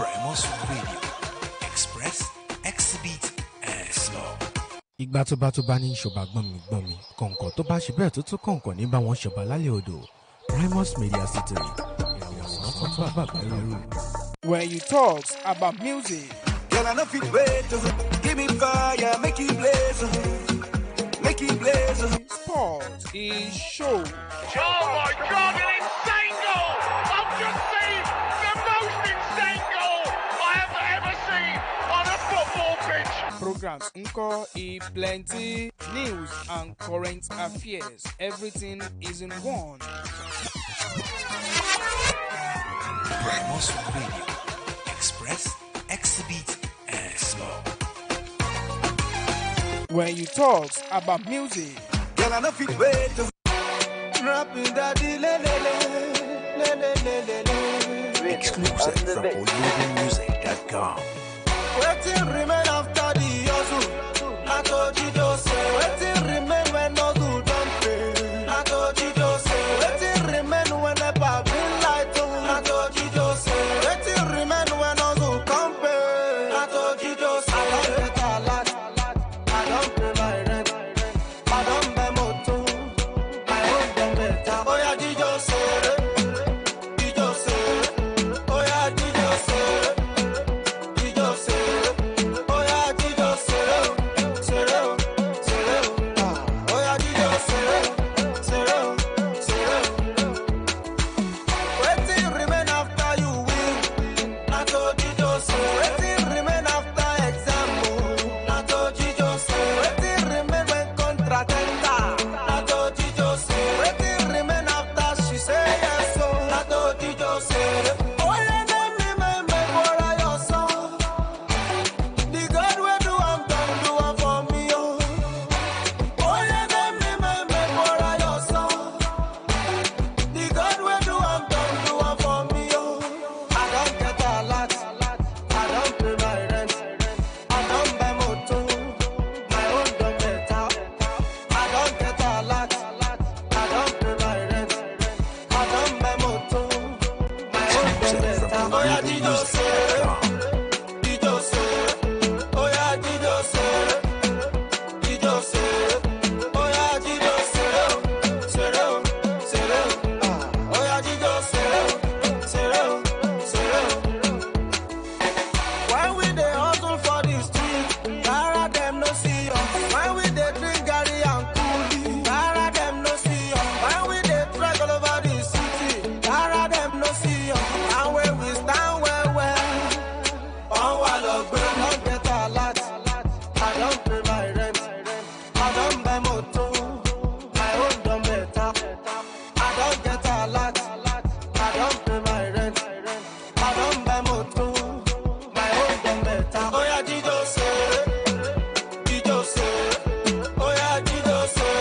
Primus Radio. Express, exhibit, explore. Ìgbà tó bá ní ṣọba gbọ́n mi kọ̀ǹkọ̀ tó bá ṣe bẹ́ẹ̀ tó tún kọ̀ǹkọ̀ ní bá wọn ṣọba lálẹ́ odò Primus Media City ìràwọ̀ tó bá bàbá lẹ́rù. When you talk about music, girl, I know fit wait. Give me fire, make it blaze, make it blaze. Sport is show. Oh my God, an insane goal! I've just seen the most insane goal I have ever seen on a football pitch. Programs Nko e plenty news and current affairs. Everything is in one. Primus Radio. Express, exhibit, explore. When you talk about music, girl, I know fit wait. Rapping daddy, le le le le le le. Exclusive from OnLivingMusic.com. Waiting remain after the hustle. I told you just say. Waiting remain when no good don't pay. I told you just say. Waiting remain when the green light on. I told you just say. Waiting remain when no good come pay. I told you just say. I don't get a lot. I don't pay my rent. I don't pay motor. I own them better. Oh yeah, you just say. You just say. Oh yeah, you just say. You just say. Oh yeah, you just say. Say say. Oh yeah, you just say. Say. Waiting remain after you win. I told you just say. Waiting remain after exam. I told you just say. Waiting remain when contract tender. I told you just say. Waiting remain after she say yes. So I told you just say. Oh yeah, let me remember for your song. The God will do I'm done do it for me. Oh yeah, let me remember for your song. The God will do I'm done do it for me. I don't get a lot. I don't pay my rent. I don't buy motor. My own don't better. I don't get a lot. I don't pay my rent. I don't buy motor. My own don't better. Oh yeah, you just say. You just say. Oh yeah, you just say. You just say. Oh yeah, you just say. Say. Oh yeah, you just say. When we dey hustle for the street, Gara them no see us. When we dey drink Gary and Coolie, Gara them no see us. When we dey trek all over the city, Gara them no see us. And when we stand well, on wall of bread, don't get a lot. I don't pay my rent. I don't buy motor. My own don't better. I don't get a lot. I don't pay my rent. I don't buy motor. My own don't better. Oh yeah, Jesus say. Jesus say. Oh yeah, Jesus say.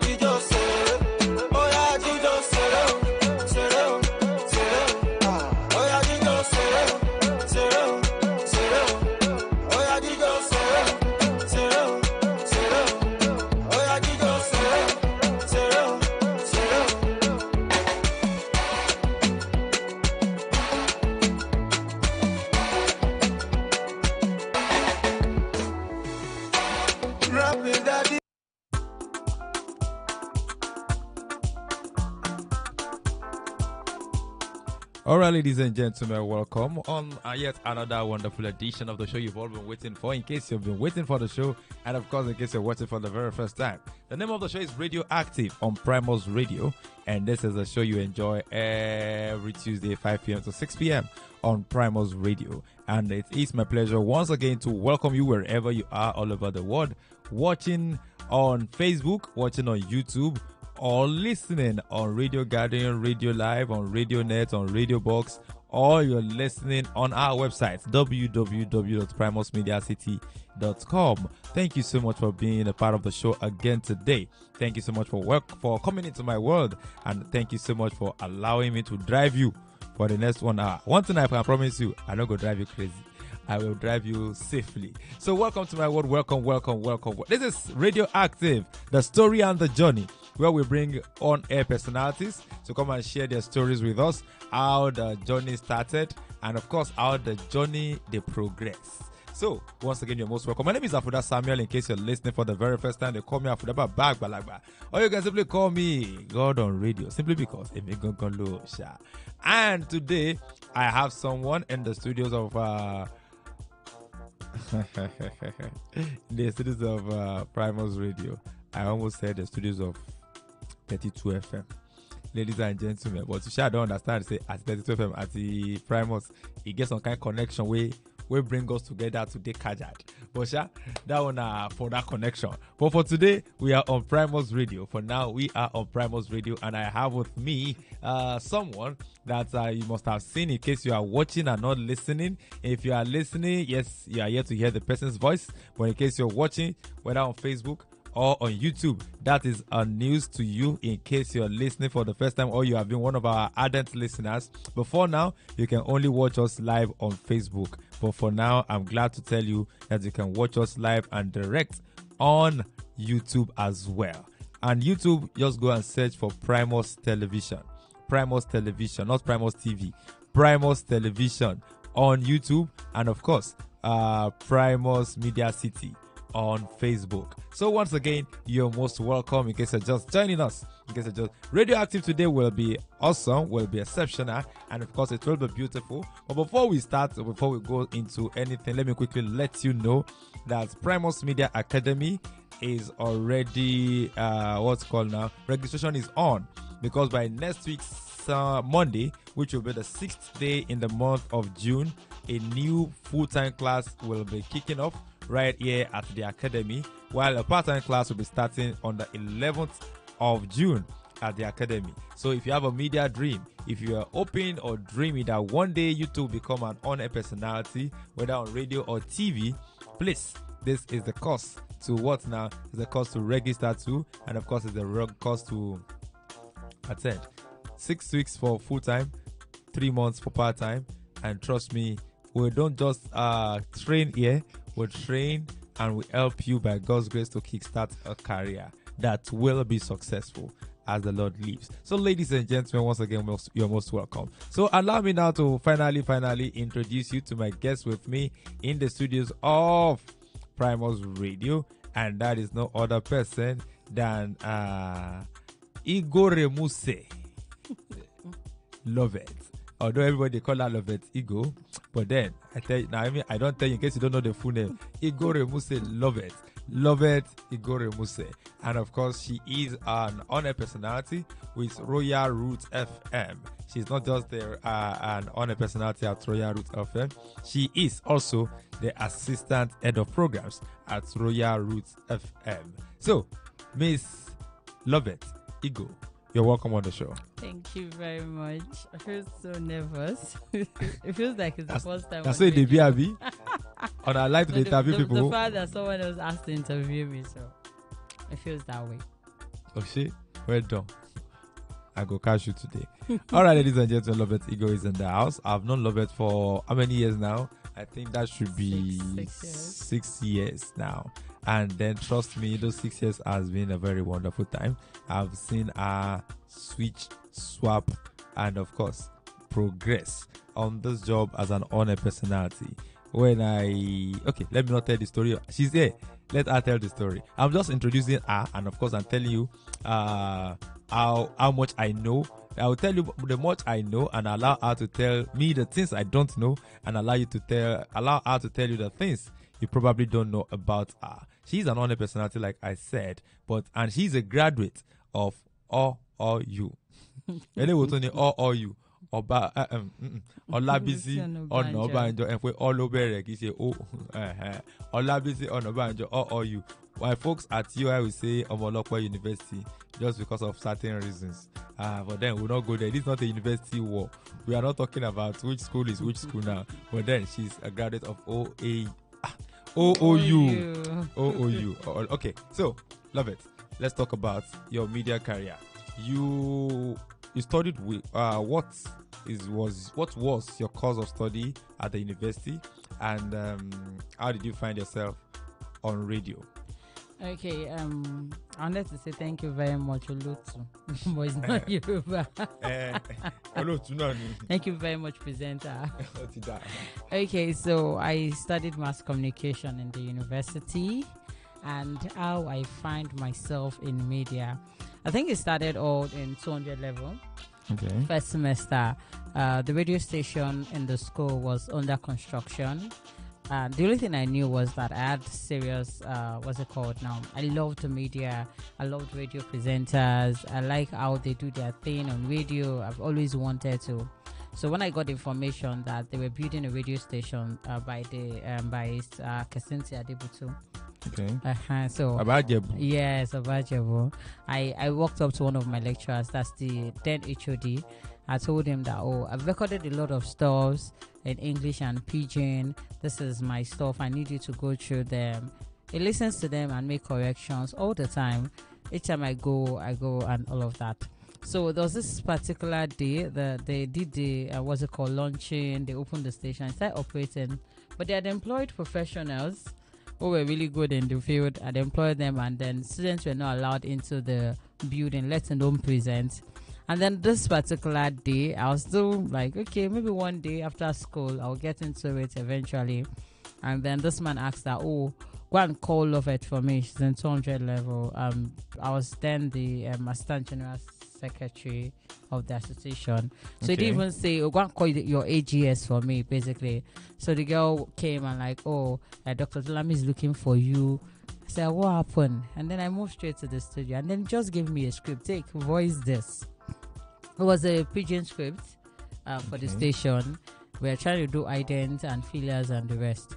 Jesus say. Oh yeah, Jesus say. Say. Oh yeah, Jesus say. Say. Oh yeah, Jesus say. Say. Oh yeah, Jesus say. Say. Rapping daddy. All right, ladies and gentlemen, welcome on yet another wonderful edition of the show you've all been waiting for. In case you've been waiting for the show, and of course, in case you're watching for the very first time, the name of the show is Radioactive on Primus Radio, and this is a show you enjoy every Tuesday, 5 p.m. to 6 p.m. on Primus Radio. And it is my pleasure once again to welcome you wherever you are all over the world, watching on Facebook, watching on YouTube, or listening on Radio Guardian, Radio Live, on Radio Net, on Radio Box, or you're listening on our website, www.primusmediacity.com. Thank you so much for being a part of the show again today. Thank you so much for coming into my world, and thank you so much for allowing me to drive you for the next 1 hour. One thing I can promise you, I'm not going to drive you crazy. I will drive you safely. So welcome to my world. Welcome. This is Radioactive, the story and the journey, where we bring on-air personalities to come and share their stories with us, how the journey started, and of course, how the journey they progress. So, once again, you're most welcome. My name is Afouda Samuel. In case you're listening for the very first time, they call me Afouda Bag Balagba. Or you can simply call me God on Radio, simply because and today, I have someone in the studios of Primus Radio. I almost said the studios of 32 FM. Ladies and gentlemen, but you sure don't understand, say at 32 FM at the Primus, it gets some kind of connection where we bring us together to take Kajad. But that one for that connection. But for today, we are on Primus Radio. For now, we are on Primus Radio, and I have with me someone that you must have seen in case you are watching and not listening. If you are listening, yes, you are here to hear the person's voice. But in case you're watching, whether on Facebook or on YouTube, that is a news to you in case you're listening for the first time or you have been one of our ardent listeners. Before now, you can only watch us live on Facebook. But for now, I'm glad to tell you that you can watch us live and direct on YouTube as well. And YouTube, just go and search for Primus Television. Primus Television, not Primus TV. Primus Television on YouTube. And of course, Primus Media City on Facebook. So once again, you're most welcome in case you're just joining us. In case you're just Radioactive today will be awesome, will be exceptional, and of course it will be beautiful. But before we start, before we go into anything, let me quickly let you know that Primus Media Academy is already what's called now. Registration is on, because by next week's Monday, which will be the 6th day in the month of June, a new full-time class will be kicking off right here at the academy, while a part-time class will be starting on the 11th of June at the academy. So if you have a media dream, if you are hoping or dreaming that one day you too become an on-air personality, whether on radio or TV, please, this is the course to what now? Is the course to register to, and of course it's the course to attend. 6 weeks for full-time, 3 months for part-time, and trust me, we don't just train here. We'll train and we help you by God's grace to kickstart a career that will be successful as the Lord lives. So ladies and gentlemen, once again, you're most welcome. So allow me now to finally introduce you to my guest with me in the studios of Primus Radio, and that is no other person than Igor Remuse. Love it. Although everybody call her Love It Ego, but then I tell you now, I don't tell you in case you don't know the full name. Igor Remuse, Love It Igor Remuse, and of course she is an on-air personality with Royal Roots FM. She's not just an on-air personality at Royal Roots FM. She is also the assistant head of programs at Royal Roots FM. So, Miss Love It Ego, you're welcome on the show. Thank you very much. I feel so nervous. It feels like it's the first time. That's why the BRB. And I like to interview people. The fact that someone else asked to interview me, so it feels that way. Oh shit, well done. I go catch you today. All right, ladies and gentlemen, Love It Ego is in the house. I've known Love It for how many years now? I think that should be 6 years now. And then trust me, those 6 years has been a very wonderful time. I've seen her switch, swap, and of course, progress on this job as an on-air personality. Let me not tell the story. She's here. Let her tell the story. I'm just introducing her, and of course, I'm telling you how much I know. I will tell you the much I know, and allow her to tell me the things I don't know, and allow her to tell you the things you probably don't know about her. She's an on-air personality, like I said, and she's a graduate of OOU. OOU. Olabisi Onabanjo, and we all over it. He say, Olabisi Onabanjo, OOU. Why folks at UI will say Omolokwa University just because of certain reasons. But then we'll not go there. This is not a university war. We are not talking about which school is which school now. But then she's a graduate of OOU. Okay, so Love It. Let's talk about your media career. You studied with what was your course of study at the university, and how did you find yourself on radio? Okay, I wanted to say thank you very much, Olutu. But it's not Yoruba. Thank you very much, presenter. Okay, so I studied mass communication in the university, and how I find myself in media. I think it started all in 200 level. Okay. First semester, the radio station in the school was under construction. The only thing I knew was that I had serious, what's it called now? I loved the media. I loved radio presenters. I like how they do their thing on radio. I've always wanted to. So when I got information that they were building a radio station by Kesinti Adebutu. Okay. So Abajebu. Yes, Abajebu. I walked up to one of my lecturers, that's the then HOD. I told him that, I've recorded a lot of stuffs in English and Pidgin. This is my stuff. I need you to go through them. He listens to them and make corrections all the time. Each time I go and all of that. So there was this particular day that they did the, launching. They opened the station, started operating. But they had employed professionals who were really good in the field. I'd employed them, and then students were not allowed into the building, let alone present. And then this particular day, I was still like, okay, maybe one day after school, I'll get into it eventually. And then this man asked that, go and call Lovett for me. She's in 200 level. I was then the Assistant General Secretary of the association. So he didn't even say, go and call your AGS for me, basically. So the girl came and like, Dr. Zulami is looking for you. I said, what happened? And then I moved straight to the studio, and then just gave me a script. Take, voice this. It was a Pidgin script for the station. We were trying to do idents and fillers and the rest.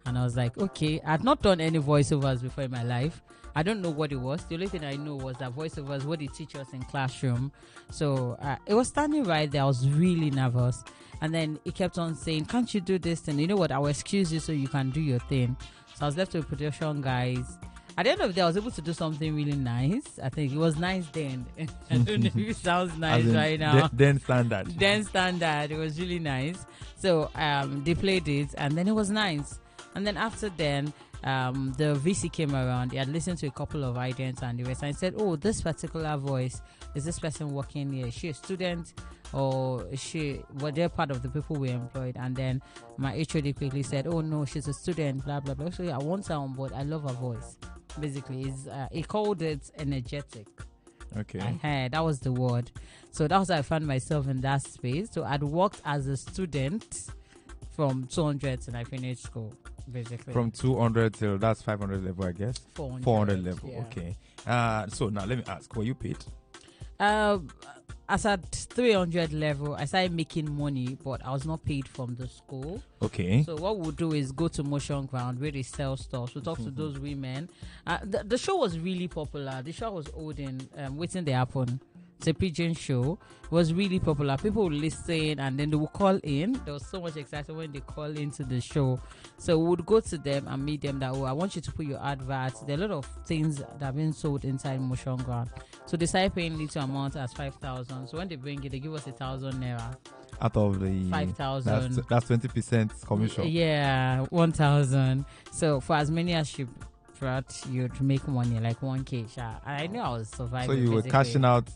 And I was like, okay, I'd not done any voiceovers before in my life. I don't know what it was. The only thing I know was that voiceovers, what they teach us in classroom. So it was standing right there. I was really nervous. And then he kept on saying, can't you do this thing? You know what? I will excuse you so you can do your thing. So I was left with production guys. At the end of the day, I was able to do something really nice. I think it was nice then. I don't know if it sounds nice right now. Then standard. Then standard. It was really nice. So they played it, and then it was nice. And then after then, the VC came around. He had listened to a couple of idents and the rest, and said, this particular voice, is this person working here? Is she a student, or is she, they're part of the people we employed? And then my HOD quickly said, no, she's a student, blah, blah, blah. So I want her on board. I love her voice. Basically, he called it energetic. Okay. That was the word. So that was how I found myself in that space. So I'd worked as a student from 200 till I finished school, basically. From 200 till that's 500 level, I guess. 400 level. Yeah. Okay. So now let me ask, were you paid? As at 300 level, I started making money, but I was not paid from the school. Okay. So what we'll do is go to Motion Ground where they sell stuff. So talk to those women. The show was really popular. The show was old in Waiting They Happen. It's a Pidgin show. It was really popular. People would listen, and then they would call in. There was so much excitement when they call into the show. So we would go to them and meet them that, I want you to put your adverts. There are a lot of things that have been sold inside Motion Ground. So they started paying little amount as 5,000. So when they bring it, they give us 1,000 naira. Out of the 5,000. That's 20% commission. Yeah, 1,000. So for as many as you brought, you'd make money like 1K. I knew I was surviving. So you were cashing out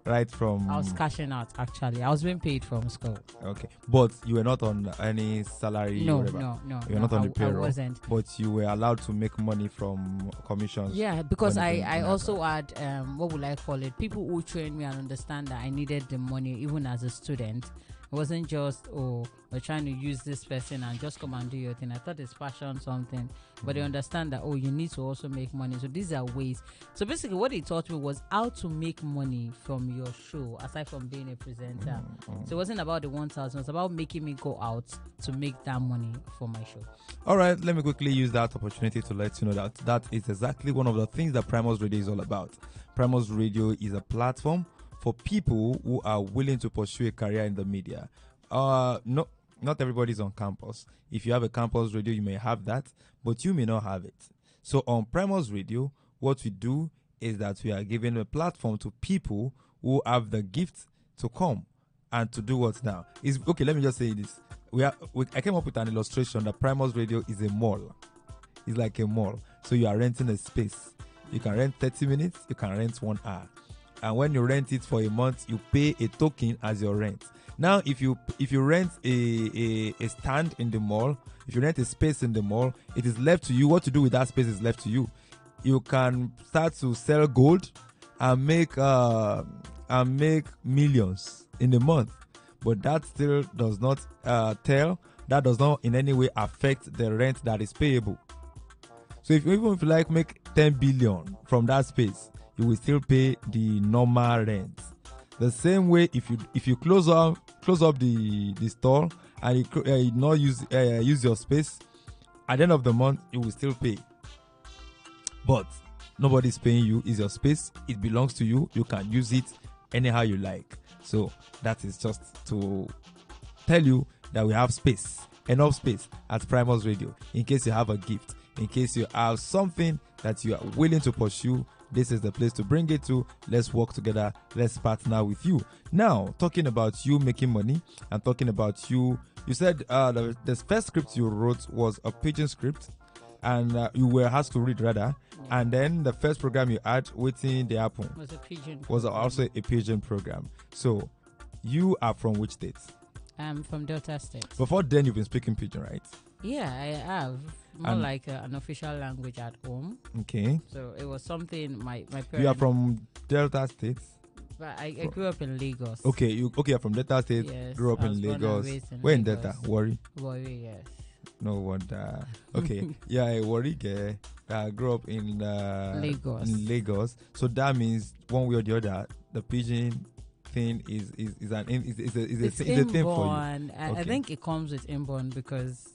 right from. I was cashing out actually. I was being paid from school. Okay, but you were not on any salary. No. You were not on the payroll. I wasn't. But you were allowed to make money from commissions. Yeah, because I also had what would I call it? People who trained me and understand that I needed the money even as a student. It wasn't just, we're trying to use this person and just come and do your thing. I thought it's passion something. But they understand that, you need to also make money. So these are ways. So basically what they taught me was how to make money from your show, aside from being a presenter. So it wasn't about the 1,000. It was about making me go out to make that money for my show. All right, let me quickly use that opportunity to let you know that is exactly one of the things that Primus Radio is all about. Primus Radio is a platform for people who are willing to pursue a career in the media. Not everybody is on campus. If you have a campus radio, you may have that, but you may not have it. So on Primus Radio, what we do is that we are giving a platform to people who have the gift to come and to do what now. Okay, let me just say this. I came up with an illustration that Primus Radio is a mall. It's like a mall. So you are renting a space. You can rent 30 minutes, you can rent 1 hour. And when you rent it for a month, you pay a token as your rent. Now, if you rent a stand in the mall, if you rent a space in the mall, it is left to you. What to do with that space is left to you. You can start to sell gold and make millions in a month. But that still does not that does not in any way affect the rent that is payable. So even if you like make 10 billion from that space, you will still pay the normal rent. The same way, if you close up the store and you not use your space, at the end of the month you will still pay. But nobody's paying you. It's your space. It belongs to you. You can use it anyhow you like. So that is just to tell you that we have space, enough space at Primus Radio. In case you have a gift, in case you have something that you are willing to pursue, this is the place to bring it to. Let's work together. Let's partner with you. Now, talking about you making money and talking about you said the first script you wrote was a pigeon script, and you were asked to read rather. Yeah. And then the first program you had, Waiting the Apple, was a pigeon. Was also a pigeon program. So, you are from which state? I'm from Delta State. Before then, you've been speaking pigeon, right? Yeah, I have. More like an official language at home. Okay. So it was something my parents... You are from Delta State? But I grew up in Lagos. Okay, you're from Delta State, yes, grew up in Lagos. Where in Delta? Warri? Warri, yes. No wonder. Okay. Yeah, a Warri girl grew up in Lagos. So that means one way or the other, the pigeon thing is a thing for you. I think it comes with inborn because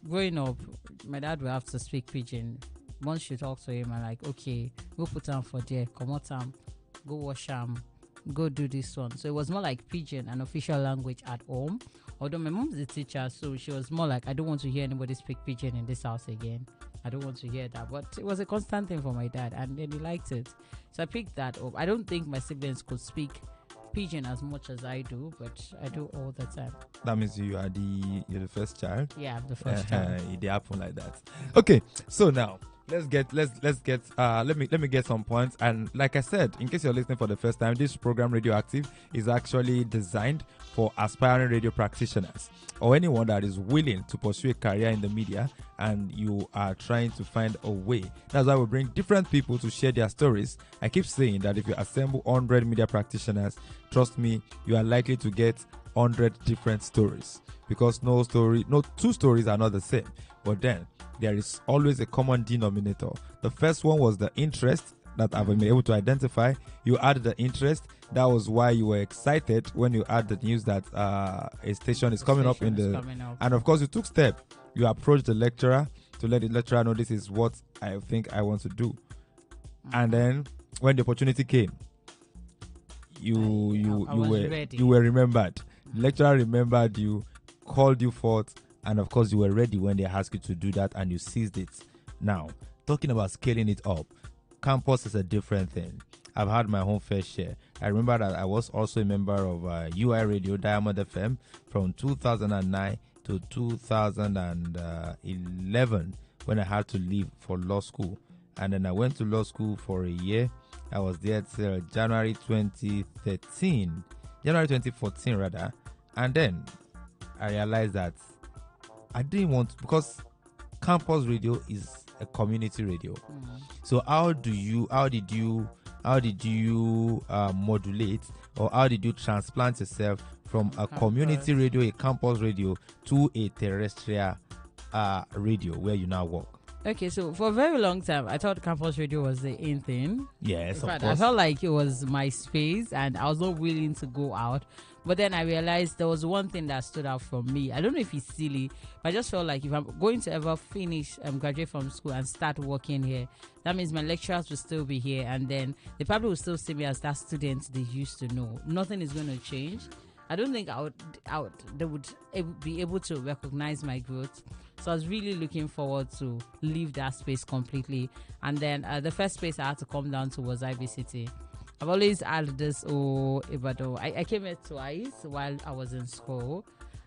growing up, my dad would have to speak pigeon. Once you talk to him, I'm like, okay, go put on for there, come out, go wash go do this one. So it was more like pigeon, an official language at home. Although my mom's a teacher, so she was more like, I don't want to hear anybody speak pigeon in this house again. I don't want to hear that. But it was a constant thing for my dad, and then he liked it. So I picked that up. I don't think my siblings could speak pigeon as much as I do, but I do all the time. That means you're the first child. Yeah, I'm the first child. It happened like that. Okay, so now let me get some points. And like I said, in case you're listening for the first time, this program Radioactive is actually designed for aspiring radio practitioners or anyone that is willing to pursue a career in the media and you are trying to find a way. That's why we bring different people to share their stories. I keep saying that if you assemble 100 media practitioners, trust me, you are likely to get 100 different stories, because no two stories are not the same. But then there is always a common denominator. The first one was the interest that I've been able to identify. You added the interest. That was why you were excited when you had the news that a station is coming up in the... And of course, you took step. You approached the lecturer to let the lecturer know this is what I think I want to do. Mm-hmm. And then when the opportunity came, you were remembered. The lecturer remembered you, called you forth, and of course you were ready when they asked you to do that, and you seized it. Now, talking about scaling it up, campus is a different thing. I've had my own fair share. I remember that I was also a member of UI Radio Diamond FM from 2009 to 2011 when I had to leave for law school. And then I went to law school for a year. I was there till January 2014 rather. And then I realized that I didn't want, because campus radio is a community radio. So how did you modulate, or how did you transplant yourself from a community radio, a campus radio, to a terrestrial radio where you now work? Okay, so for a very long time, I thought campus radio was the in thing. Yes, in fact, of course. I felt like it was my space, and I was not willing to go out. But then I realized there was one thing that stood out for me. I don't know if it's silly, but I just felt like if I'm going to ever finish, graduate from school and start working here, that means my lecturers will still be here, and then they probably will still see me as that student they used to know. Nothing is going to change. I don't think they would be able to recognize my growth. So I was really looking forward to leave that space completely. And then the first space I had to come down to was Ivy City. I've always had this, I came here twice while I was in school.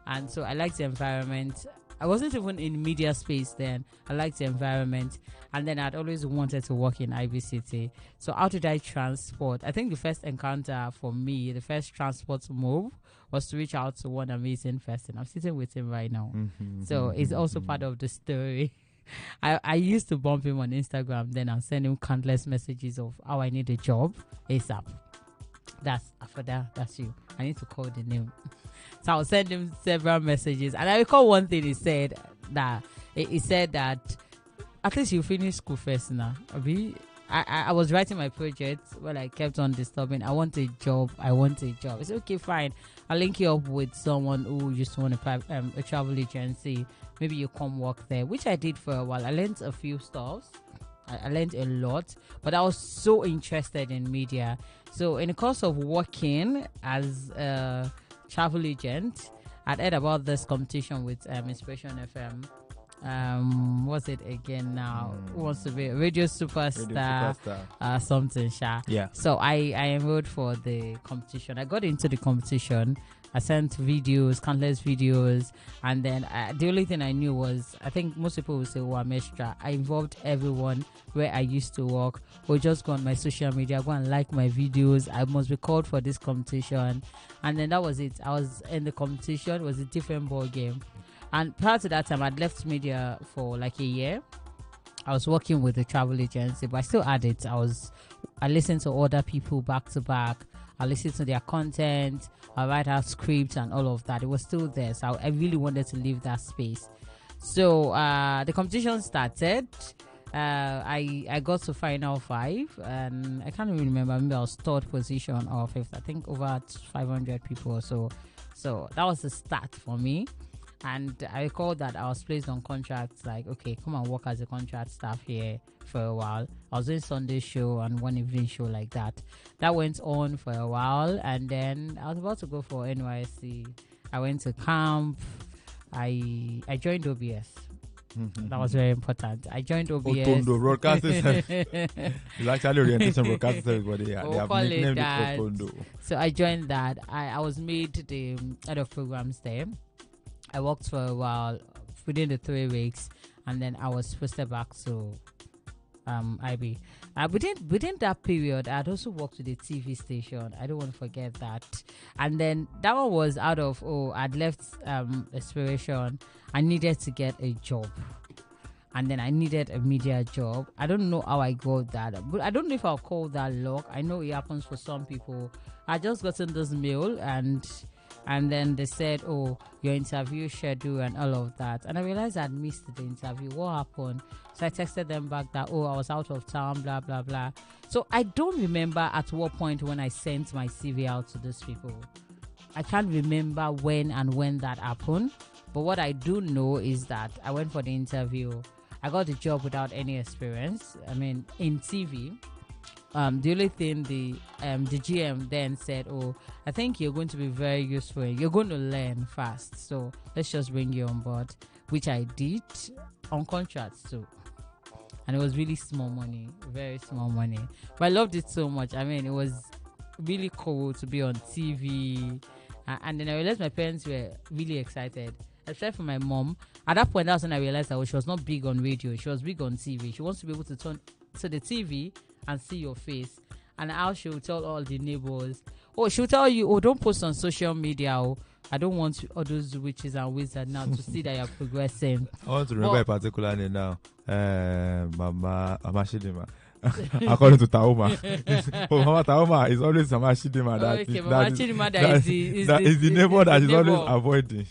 And so I liked the environment. I wasn't even in media space then. I liked the environment. And then I'd always wanted to work in IB City. So how did I transport? I think the first encounter for me, the first transport move was to reach out to one amazing person. I'm sitting with him right now. So it's also part of the story. I used to bump him on Instagram. Then I'll send him countless messages of how I need a job ASAP. That's Afouda, that's you. I need to call the name. So I'll send him several messages. And I recall one thing he said that at least you finish school first now. I was writing my project while I kept on disturbing. I want a job. It's okay, fine. I'll link you up with someone who used to run a travel agency. Maybe you come work there, which I did for a while. I learned a few stuff. I learned a lot, but I was so interested in media. So in the course of working as a travel agent, I'd heard about this competition with Inspiration FM. What's it again now? Who wants to be a radio superstar? Something, Sha. Yeah. So I enrolled for the competition. I got into the competition. I sent videos, countless videos, and then the only thing I knew was, I think most people will say, oh, I'm extra. I involved everyone where I used to work, or just go on my social media, go and like my videos. I must be called for this competition. And then that was it. I was in the competition. It was a different ball game. And prior to that time, I'd left media for like a year. I was working with a travel agency, but I still had it. I listened to other people back to back. I listened to their content. I write out scripts and all of that. It was still there. So I really wanted to leave that space. So the competition started. I got to final 5, and I can't even remember. Maybe I was 3rd position or 5th. I think over 500 people or so. So that was the start for me. And I recall that I was placed on contracts, like, okay, come and work as a contract staff here for a while. I was doing Sunday show and one evening show like that. That went on for a while, and then I was about to go for NYSC. I went to camp. I joined OBS. That was very important. I joined OBS. Otondo Broadcasting Service. It's actually orientation broadcasting service, but they have nicknamed it Otondo. So I joined that. I was made the head of programs there. I worked for a while within the 3 weeks, and then I was posted back to IB. Within that period, I had also worked with a TV station. I don't want to forget that. And then that one was out of, I'd left Inspiration. I needed to get a job. And then I needed a media job. I don't know how I got that, but I don't know if I'll call that luck. I know it happens for some people. I just gotten this mail, and then they said, oh, your interview schedule and all of that. And I realized I'd missed the interview. What happened? So I texted them back that, I was out of town, blah, blah, blah. So I don't remember at what point when I sent my CV out to these people. I can't remember when that happened. But what I do know is that I went for the interview. I got the job without any experience. I mean, in TV. The only thing the GM then said, I think you're going to be very useful. You're going to learn fast. So let's just bring you on board, which I did on contracts too. And it was really small money, very small money. But I loved it so much. I mean, it was really cool to be on TV. And then I realized my parents were really excited, except for my mom. At that point, that's when I realized that she was not big on radio. She was big on TV. She wants to be able to turn to the TV and see your face. And how she will tell all the neighbors, she'll tell you, don't post on social media. I don't want all those witches and wizards now to see that you're progressing. I want to remember a particular name now. Mama Shidima. According to Taoma. Mama Taoma is always Mama Shidima. That is the neighbor that is always avoiding.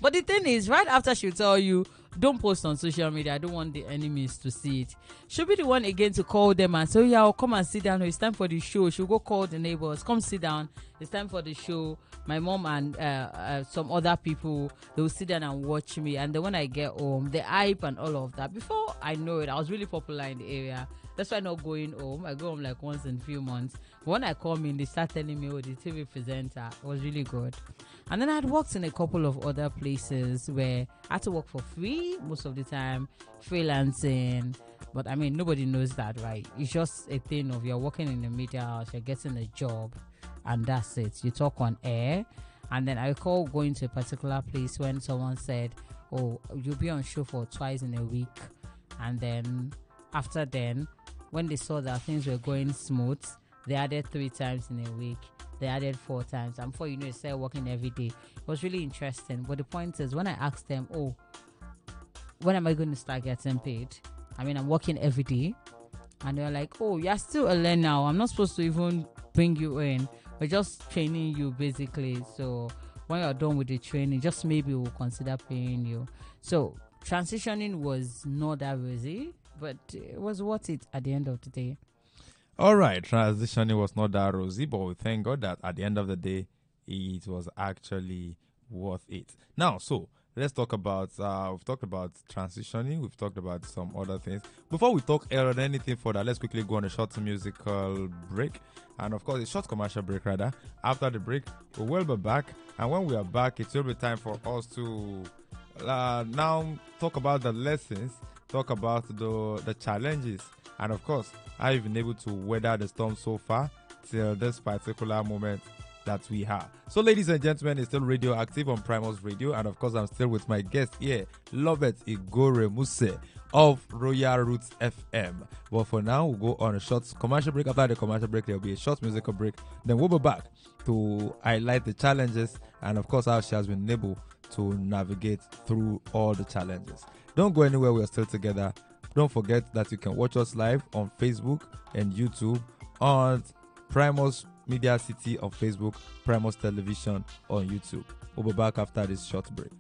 But the thing is, right after she'll tell you, don't post on social media, I don't want the enemies to see it, she'll be the one again to call them and say, I'll come and sit down. It's time for the show. She'll go call the neighbors, come sit down. It's time for the show. My mom and some other people, they will sit down and watch me. And then when I get home, the hype and all of that. Before I know it, I was really popular in the area. That's why I'm not going home. I go home like once in a few months. But when I come in, they start telling me, the TV presenter was really good. And then I'd worked in a couple of other places where I had to work for free most of the time, freelancing. But I mean, nobody knows that, right? It's just a thing of you're working in the media house, you're getting a job, and that's it. You talk on air, And then I recall going to a particular place when someone said, oh, you'll be on show for twice in a week. And then after then, when they saw that things were going smooth, they added 3 times in a week. They added 4 times. And before you know, they started working every day. It was really interesting. But the point is, when I asked them, oh, when am I going to start getting paid? I mean, I'm working every day. And they're like, oh, you're still a learner. I'm not supposed to even bring you in. We're just training you, basically. So when you're done with the training, just maybe we'll consider paying you. So transitioning was not that easy, but it was worth it at the end of the day. All right, transitioning was not that rosy, but we thank God that at the end of the day, it was actually worth it. Now, so let's talk about, we've talked about transitioning, we've talked about some other things. Before we talk about anything further, let's quickly go on a short musical break. And of course, a short commercial break rather. After the break, we will be back. And when we are back, it will be time for us to now talk about the lessons, talk about the challenges, and of course, how you've been able to weather the storm so far till this particular moment that we have. So, ladies and gentlemen, it's still Radioactive on Primus Radio, and of course, I'm still with my guest here, Lovett Igore Muse of Royal Roots FM. But for now, we'll go on a short commercial break. After the commercial break, there'll be a short musical break. Then we'll be back to highlight the challenges and, of course, how she has been able to navigate through all the challenges. Don't go anywhere. We're still together. Don't forget that you can watch us live on Facebook and YouTube on Primus Media City on Facebook, Primus Television on YouTube. We'll be back after this short break.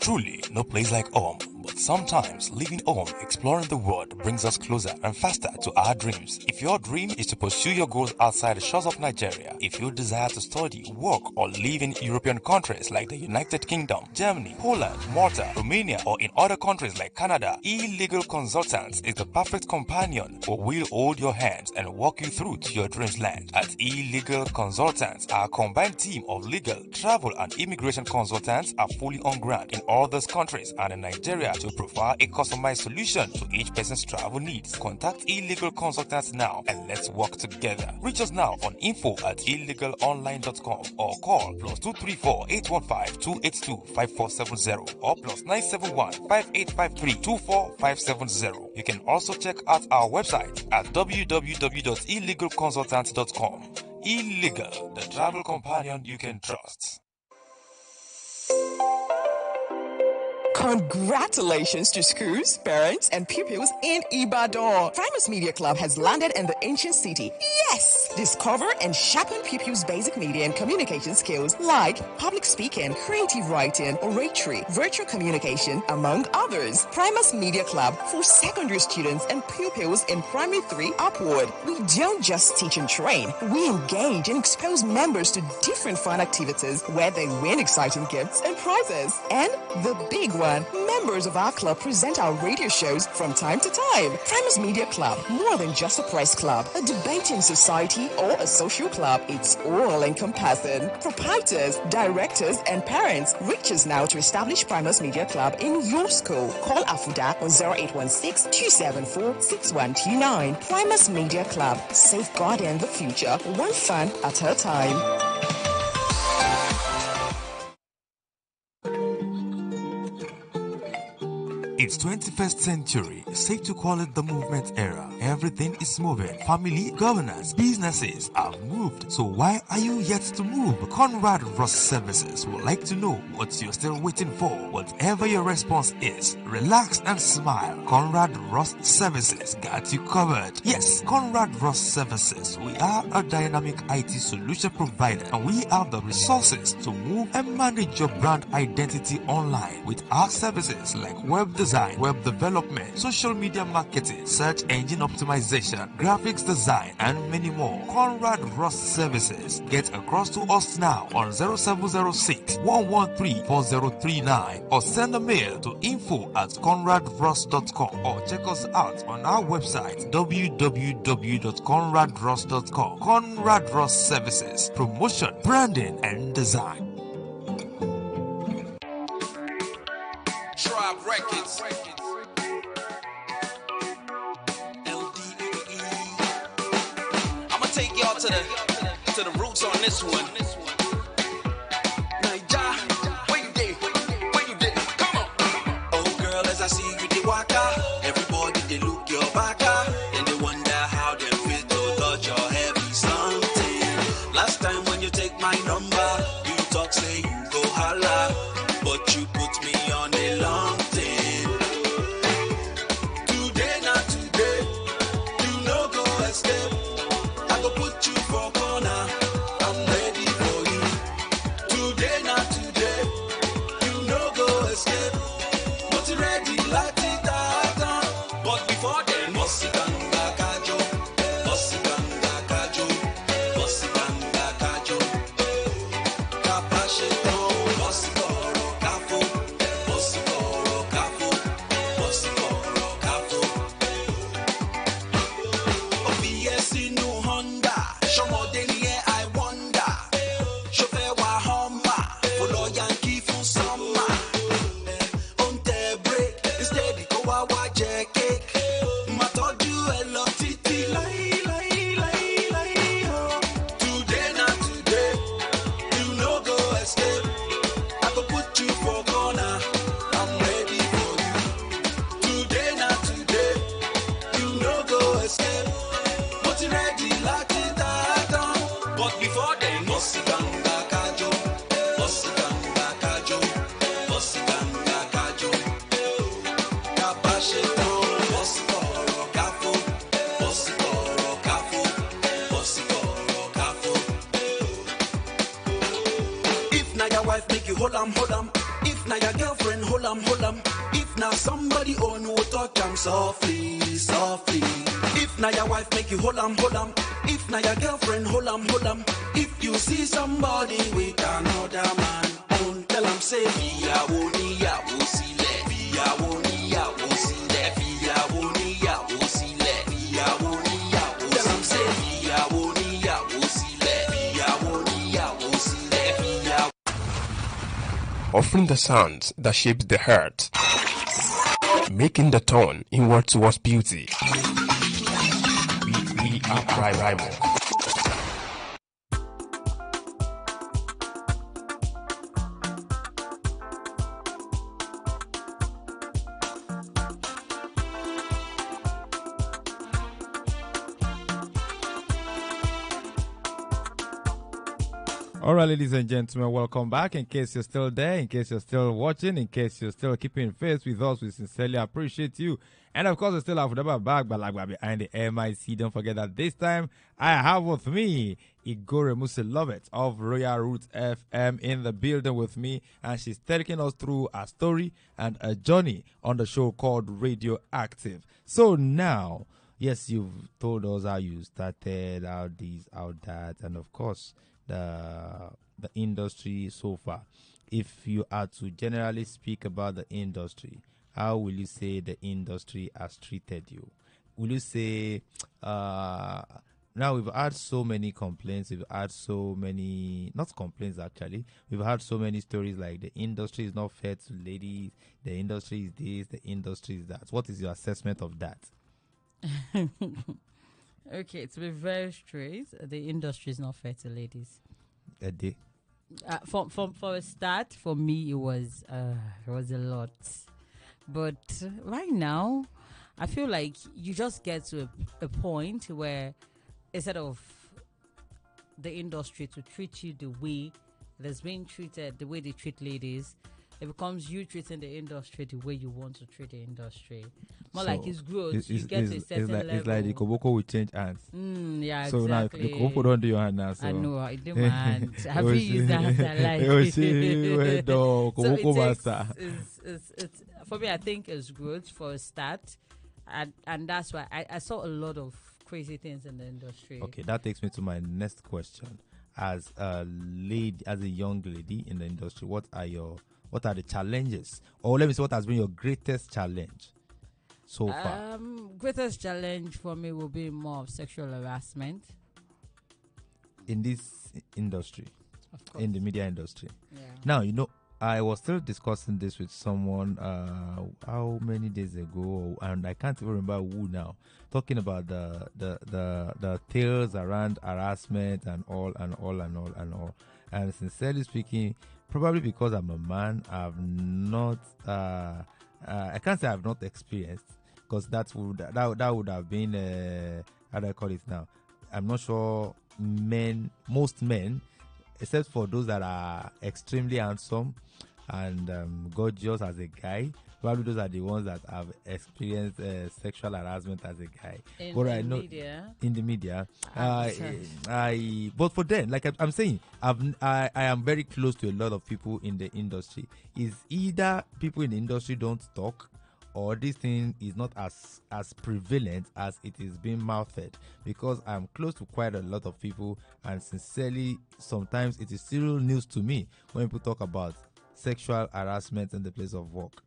Truly, no place like home. But sometimes leaving home, exploring the world brings us closer and faster to our dreams. If your dream is to pursue your goals outside the shores of Nigeria, if you desire to study, work, or live in European countries like the United Kingdom, Germany, Poland, Malta, Romania, or in other countries like Canada, E-Legal Consultants is the perfect companion who will hold your hands and walk you through to your dreams land. At E-Legal Consultants, our combined team of legal, travel, and immigration consultants are fully on ground in all those countries and in Nigeria to provide a customized solution to each person's travel needs. Contact E-Legal Consultants now and let's work together. Reach us now on info@illegalonline.com or call +234 815 282 5470 or +971 5853 24570. You can also check out our website at www.illegalconsultants.com. E-Legal, the travel companion you can trust. Congratulations to schools, parents, and pupils in Ibadan. Primus Media Club has landed in the ancient city. Yes! Discover and sharpen pupils' basic media and communication skills like public speaking, creative writing, oratory, virtual communication, among others. Primus Media Club for secondary students and pupils in primary 3 upward. We don't just teach and train. We engage and expose members to different fun activities where they win exciting gifts and prizes. And the big one, members of our club present our radio shows from time to time. Primus Media Club, more than just a press club, a debating society, or a social club. It's all encompassing. Proprietors, directors, and parents, reach us now to establish Primus Media Club in your school. Call Afouda on 0816-274-6129. Primus Media Club, safeguarding the future, one fan at a time. It's 21st century, safe to call it the movement era. Everything is moving. Family, governance, businesses have moved. So why are you yet to move? Conrad Ross Services would like to know what you're still waiting for. Whatever your response is, relax and smile. Conrad Ross Services got you covered. Yes, Conrad Ross Services. We are a dynamic IT solution provider and we have the resources to move and manage your brand identity online with our services like web design, web development, social media marketing, search engine optimization, graphics design, and many more. Conrad Ross Services. Get across to us now on 0706 113 4039 or send a mail to info@conradross.com or check us out on our website www.conradross.com. Conrad Ross Services. Promotion, branding, and design. Tribe Records. LDE. I'ma take y'all to the to the roots on this one. Naija, where you dey? Where you dey? Come on. Oh girl, as I see you dey waka, everybody they look your baka, and they wonder how they fit to touch your heavy something. Last time when you take my number, you talk say you go holla, but you put me on a long thing. Today not today, you no go escape. I go put you for corner. I'm ready for you. Today not today, you no go escape. But you ready like it done. But before then, Bossy Ganga Kajo, Bossy Ganga Kajo, Bossy Ganga Kajo. Kapashe don, Bossy Koro Kafo, Bossy Koro Kafo, Bossy Koro Kafo. OBS no Honda, Shomode ni I wonder. Chauffeur wa Hummer, follow Yankee for summer. On the break, instead go wa cake. Ma told you I love titi lie. Today not today, you no go escape. I go put you for corner. I'm ready for you. Today not today, you no go escape. But you ready like it done. But before then, Bossy Ganga Kajo, Bossy Ganga Kajo, Bossy Ganga Kajo. Kapashe don, Bossy Koro Kafo, Bossy Koro Kafo, Bossy Koro Kafo. If na your wife make you hold 'em. If na your girlfriend hold 'em. If na somebody own no touch 'em softly. If na your wife make you hold 'em. If na your girlfriend hold 'em. If you see somebody with another man, don't tell 'em say Fiyawo niyawo sílẹ̀, Fiyawo niyawo sílẹ̀, Fiyawo niyawo sílẹ̀, Fiyawo niyawo sílẹ̀. Tell 'em say Fiyawo niyawo sílẹ̀, Fiyawo niyawo sílẹ̀, Fiyawo. Offering the sounds that shapes the heart, making the turn inward towards beauty. We are Rimo. All right, ladies and gentlemen, welcome back. In case you're still there, in case you're still watching, in case you're still keeping faith with us, we sincerely appreciate you. And of course, we still have Afouda back, but like we're behind the MIC. Don't forget that this time I have with me Igore Muselovets of Royal Roots FM in the building with me, and she's taking us through a story and a journey on the show called Radioactive. So now, yes, you've told us how you started, how this, how that, and of course, the industry so far. If you are to generally speak about the industry, how will you say the industry has treated you? Will you say now we've had so many complaints, we've had so many, not complaints actually, we've had so many stories like the industry is not fair to ladies, the industry is this, the industry is that. What is your assessment of that? Okay, to be very straight, the industry is not fair to ladies. A day. For a start, for me, it was a lot. But right now, I feel like you just get to a point where instead of the industry to treat you the way it is being treated, the way they treat ladies, it becomes you treating the industry the way you want to treat the industry. More so like it's growth. You get to a certain level. It's like the Koboko will change hands. Yeah, so exactly. So now the Koboko don't do your hand now. So. I know, I do my hand. Have you used that hand I like? For me, I think it's growth for a start. And that's why I saw a lot of crazy things in the industry. Okay, that takes me to my next question. As a lady, as a young lady in the industry, what are the challenges? Or let me say, what has been your greatest challenge so far? Greatest challenge for me will be more of sexual harassment. In this industry, of course. In the media industry. Yeah. Now, I was still discussing this with someone how many days ago, and I can't even remember who now. Talking about the tales around harassment and all. And sincerely speaking, probably because I'm a man, I've not. I can't say I've not experienced, because that would have been how do I call it now? I'm not sure. Most men, except for those that are extremely handsome and gorgeous as a guy, probably those are the ones that have experienced sexual harassment as a guy. In but the I know media. in the media, but for them, like I'm saying, I am very close to a lot of people in the industry. Is either people in the industry don't talk, or this thing is not as prevalent as it is being mouthed, because I'm close to quite a lot of people, and sincerely, sometimes it is still news to me when people talk about sexual harassment in the place of work.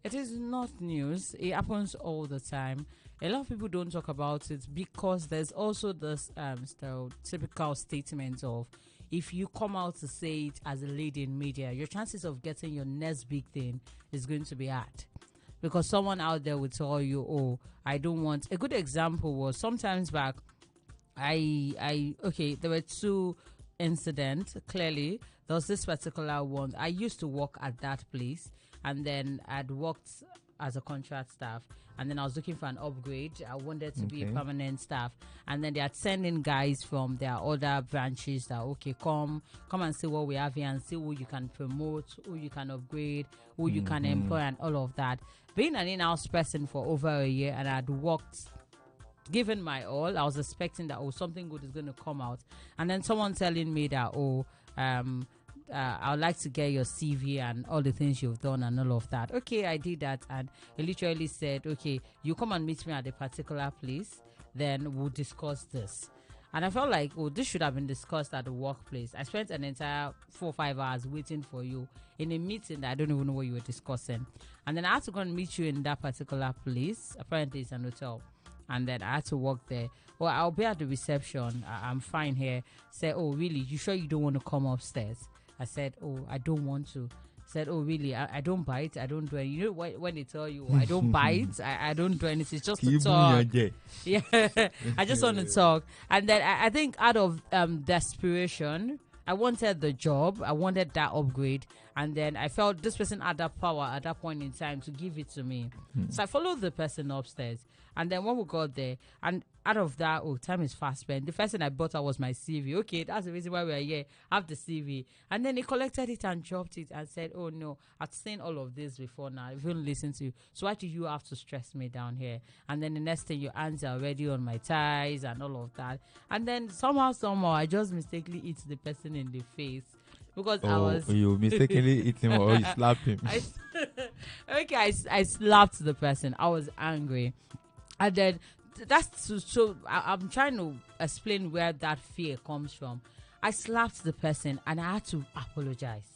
It is not news. It happens all the time. A lot of people don't talk about it because there's also this stereotypical statement of, if you come out to say it as a lady in media, your chances of getting your next big thing is going to be hard. Because someone out there will tell you, oh, I don't want. A good example was sometimes back, there were two incidents. Clearly, there was this particular one. I used to work at that place, and then I'd worked as a contract staff, and then I was looking for an upgrade. I wanted to be a permanent staff, and then they are sending guys from their other branches that, okay, come and see what we have here and see who you can promote, who you can upgrade, who you can employ, and all of that. Being an in-house person for over a year, and I'd worked, given my all, I was expecting that, something good is going to come out. And then someone telling me that, I would like to get your CV and all the things you've done and all of that. Okay, I did that, and he literally said, okay, you come and meet me at a particular place, then we'll discuss this. And I felt like, this should have been discussed at the workplace. I spent an entire 4 or 5 hours waiting for you in a meeting that I don't even know what you were discussing. And then I had to go and meet you in that particular place. Apparently it's an hotel. And then I had to work there. Well, I'll be at the reception. I'm fine here. Said, really? You sure you don't want to come upstairs? I said, I don't want to. Said, really? I don't bite. I don't do anything. You know when they tell you, I don't bite, I don't do anything. It's just to talk. Yeah, I just want to talk. And then I think out of desperation, I wanted the job. I wanted that upgrade. And then I felt this person had that power at that point in time to give it to me. So I followed the person upstairs. And then when we got there, and out of that, time is fast spent. The first thing I bought out was my CV. Okay, that's the reason why we're here. Have the CV. And then he collected it and dropped it and said, oh no, I've seen all of this before now. I won't listen to you. So why do you have to stress me down here? And then the next thing, your hands are already on my thighs and all of that. And then somehow, I just mistakenly hit the person in the face. Because I was... you mistakenly hit him or you slapped him? I slapped the person. I was angry. And then I'm trying to explain where that fear comes from. I slapped the person and I had to apologize.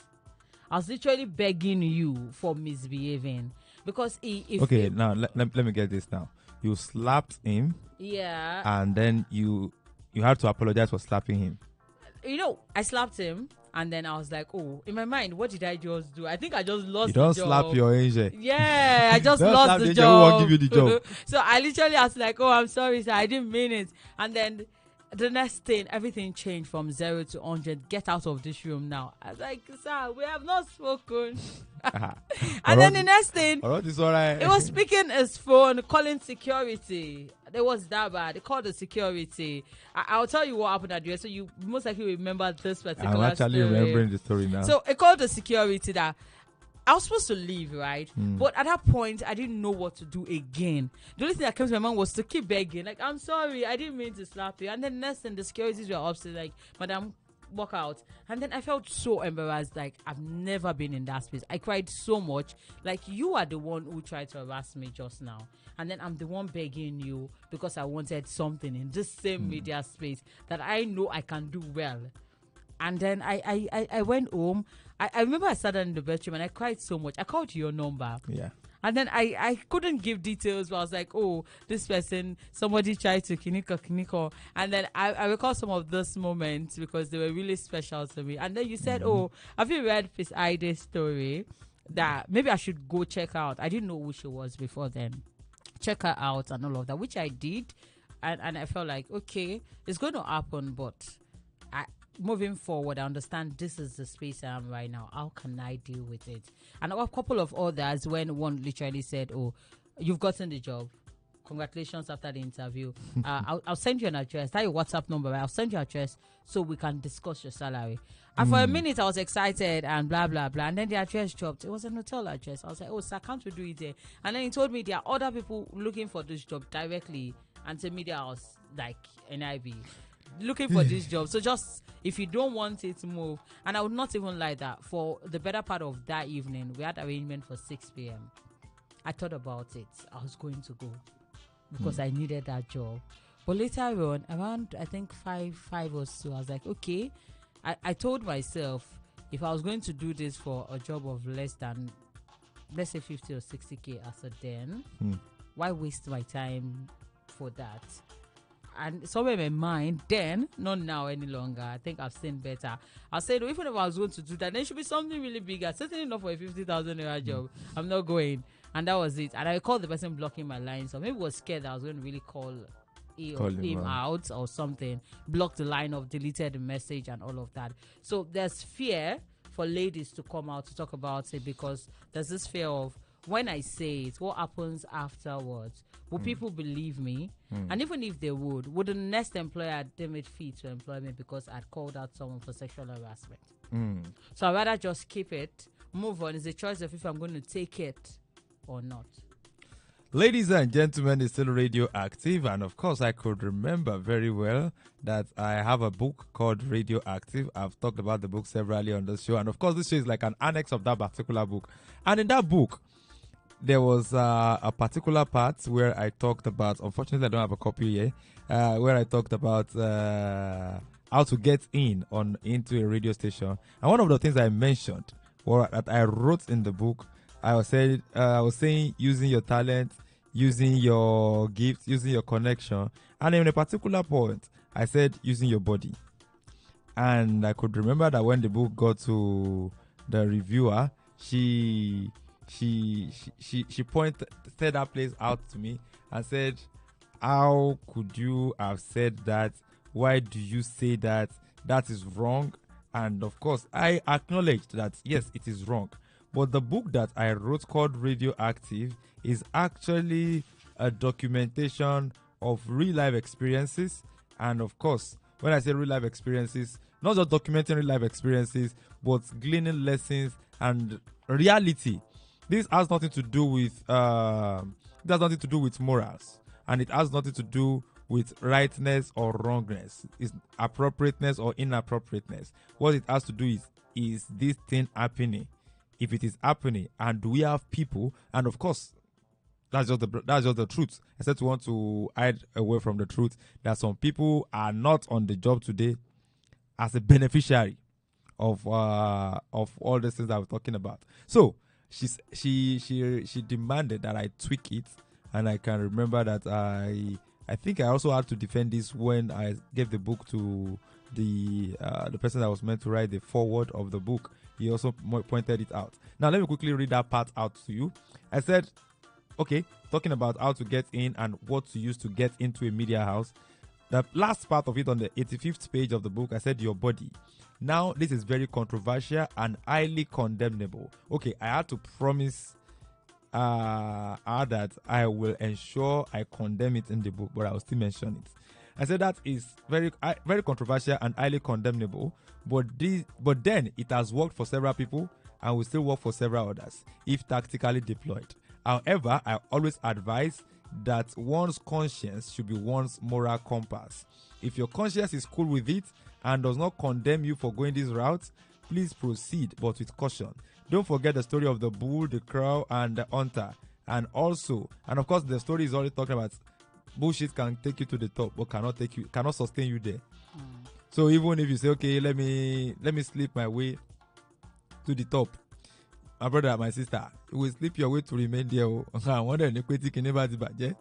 I was literally begging you for misbehaving. Because now let me get this now. You slapped him. Yeah. And then you had to apologize for slapping him. I slapped him. And then I was like, in my mind, what did I just do? I think I just lost the job. You don't slap your angel. Yeah, I just lost the job. Who won't give you the job? So I literally was like, I'm sorry, sir. I didn't mean it. And then the next thing, everything changed from 0 to 100. Get out of this room now. I was like, sir, we have not spoken. And then the next thing, it was speaking his phone, calling security. It was that bad. They called the security. I'll tell you what happened at the so you most likely remember this particular I'm actually story. Remembering the story now. So it called the security that I was supposed to leave, right? But at that point, I didn't know what to do again. The only thing that came to my mind was to keep begging. Like, I'm sorry, I didn't mean to slap you. And then next thing, the securities were upstairs, like, madam, walk out. And then I felt so embarrassed. Like, I've never been in that space. I cried so much. Like, you are the one who tried to harass me just now. And then I'm the one begging you because I wanted something in this same media space that I know I can do well. And then I went home. I remember I sat down in the bedroom and I cried so much. I called your number. Yeah. And then I couldn't give details, but I was like, oh, this person, somebody tried to kiniko. And then I recall some of those moments because they were really special to me. And then you said, oh, have you read Miss Ide's story? That maybe I should go check out. I didn't know who she was before then. Check her out and all of that, which I did. And I felt like, okay, it's going to happen, but moving forward, I understand this is the space I am right now. How can I deal with it? And a couple of others, when one literally said, oh, you've gotten the job. Congratulations after the interview. I'll send you an address. That's your WhatsApp number. Right? I'll send you an address so we can discuss your salary. And for a minute, I was excited and blah, blah, blah. And then the address dropped. It was an hotel address. I was like, oh, sir, can't we do it there? And then he told me there are other people looking for this job directly. And to me, there was like NIB looking for this job. So just, if you don't want it, move. And I would not even lie that for the better part of that evening, we had arrangement for 6 p.m. I thought about it. I was going to go because I needed that job. But later on, around, I think 5 or so, I was like, okay. I told myself, if I was going to do this for a job of less than, let's say 50 or 60K as a then, why waste my time for that? And somewhere in my mind, then, not now any longer, I think I've seen better. I said, even if I was going to do that, then it should be something really bigger. Certainly not for a 50,000 naira job. I'm not going. And that was it. And I called the person blocking my line. So maybe was scared that I was going to really call him out or something. Blocked the line off, deleted the message and all of that. So there's fear for ladies to come out to talk about it because there's this fear of, when I say it, what happens afterwards? Will people believe me? And even if they would the next employer deem it fit to employ me because I'd called out someone for sexual harassment? So I'd rather just keep it, move on. It's a choice of if I'm going to take it or not. Ladies and gentlemen, it's still Radioactive, and of course I could remember very well that I have a book called Radioactive. I've talked about the book severally on the show, and of course this show is like an annex of that particular book. And in that book, there was a particular part where I talked about, unfortunately I don't have a copy here, where I talked about how to get into a radio station. And one of the things I mentioned, or that I wrote in the book, I was saying using your talent, using your gifts, using your connection. And in a particular point, I said using your body. And I could remember that when the book got to the reviewer, she pointed that place out to me and said, how could you have said that? Why do you say that? That is wrong. And of course, I acknowledged that, yes, it is wrong. But the book that I wrote called Radioactive is actually a documentation of real life experiences. And of course, when I say real life experiences, not just documenting real life experiences, but gleaning lessons and reality. This has nothing to do with morals, and it has nothing to do with rightness or wrongness. It's appropriateness or inappropriateness. What it has to do is this thing happening? If it is happening, and do we have people? And of course, that's just the truth. Except we want to hide away from the truth that some people are not on the job today as a beneficiary of all the things that we're talking about. So she demanded that I tweak it, and I can remember that I think I also had to defend this when I gave the book to the person that was meant to write the foreword of the book. He also pointed it out. Now let me quickly read that part out to you. I said, okay, talking about how to get in and what to use to get into a media house. The last part of it on the 85th page of the book, I said your body. Now, this is very controversial and highly condemnable. Okay, I had to promise that I will ensure I condemn it in the book, but I will still mention it. I said that is very controversial and highly condemnable, but then it has worked for several people and will still work for several others if tactically deployed. However, I always advise that one's conscience should be one's moral compass. If your conscience is cool with it and does not condemn you for going this route, please proceed, but with caution. Don't forget the story of the bull, the crow, and the hunter. And of course, the story is already talking about bullshit can take you to the top, but cannot sustain you there. So even if you say, okay, let me sleep my way to the top, my brother, my sister, you will sleep your way to remain there. I wonder if you can never do that.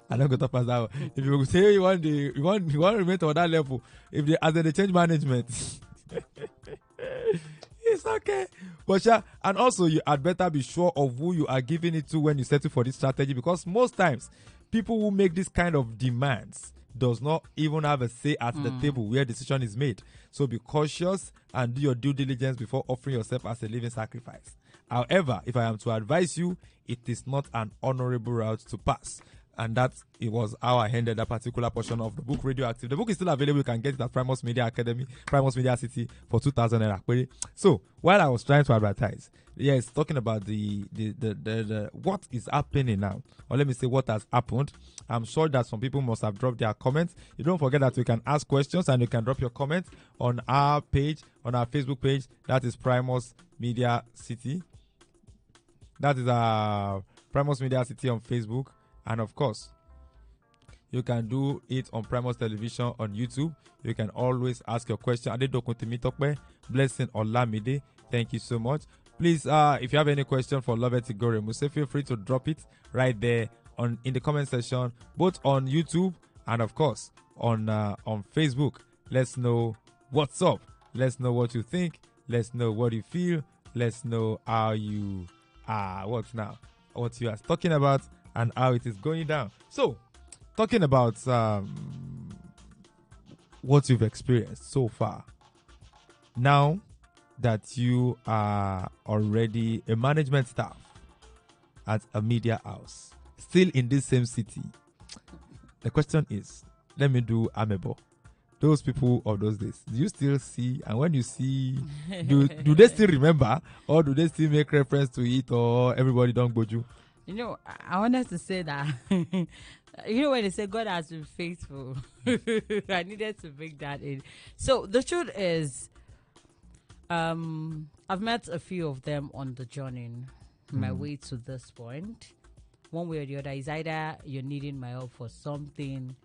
I don't go to pass out. If you say you want to remain to that level, if they as they change management, it's okay. But yeah, and also you had better be sure of who you are giving it to when you settle for this strategy, because most times people who make this kind of demands does not even have a say at the table where decision is made. So be cautious and do your due diligence before offering yourself as a living sacrifice. However, if I am to advise you, it is not an honorable route to pass. And that it was how I ended that particular portion of the book, Radioactive. The book is still available. You can get it at Primus Media Academy, Primus Media City for 2,000 naira. So while I was trying to advertise, yes, talking about the what is happening now, or let me say what has happened. I'm sure that some people must have dropped their comments. You don't forget that you can ask questions and you can drop your comments on our page, on our Facebook page. That is Primus Media City. That is our Primus Media City on Facebook. And of course, you can do it on Primus Television on YouTube. You can always ask your question. Blessing Olamide. Thank you so much. Please, if you have any question for Lovett Igore Muse, feel free to drop it right there in the comment section, both on YouTube and of course on Facebook. Let's know what's up. Let's know what you think. Let's know what you feel. Let's know how you what you are talking about and how it is going down. So, talking about what you've experienced so far. Now that you are already a management staff at a media house, still in this same city, the question is, let me do Amebo. Those people of those days, do you still see? And when you see, do they still remember, or do they still make reference to it, or everybody don't go you? You know, I wanted to say that, you know, when they say God has been faithful, I needed to bring that in. So the truth is, I've met a few of them on the journey, my way to this point. One way or the other is either you're needing my help for something,